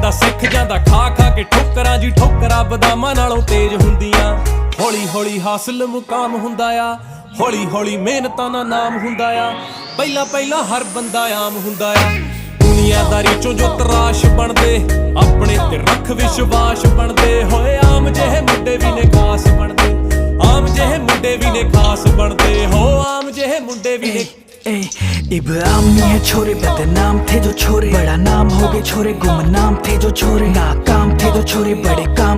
ਬੰਦਾ ਸਿੱਖ ਜਾਂਦਾ ਖਾ ਖਾ ਕੇ ਠੋਕਰਾਂ ਜੀ, ਠੋਕਰਾਂ ਬਦਾਮਾਂ ਨਾਲੋਂ ਤੇਜ਼ ਹੁੰਦੀਆਂ। ਹੌਲੀ ਹੌਲੀ ਹਾਸਲ ਮੁਕਾਮ ਹੁੰਦਾ ਆ, ਹੌਲੀ ਹੌਲੀ ਮਿਹਨਤਾਂ ਦਾ ਨਾਮ ਹੁੰਦਾ ਆ। ਪਹਿਲਾਂ ਪਹਿਲਾਂ ਹਰ ਬੰਦਾ ਆਮ ਹੁੰਦਾ ਆ, ਦੁਨੀਆਦਾਰੀ ਚੋਂ ਜੋ ਤਰਾਸ਼ ਬਣਦੇ, ਆਪਣੇ ਤੇ ਰੱਖ ਵਿਸ਼ਵਾਸ ਬਣਦੇ ਹੋਏ। ਆਮ ਜਿਹੇ ਮੁੰਡੇ ਵੀ ਨੇ ਖਾਸ ਬਣਦੇ, ਆਮ ਜਿਹੇ ਮੁੰਡੇ ਵੀ ਨੇ ਖਾਸ ਬਣਦੇ ਹੋ, ਆਮ ਜਿਹੇ ਮੁੰਡੇ ਵੀ ਨੇ। इब्राम नहीं है छोरे, बदनाम थे जो छोरे, बड़ा नाम हो गए छोरे, गुमनाम थे जो छोरे, नाकाम थे जो छोरे, बड़े काम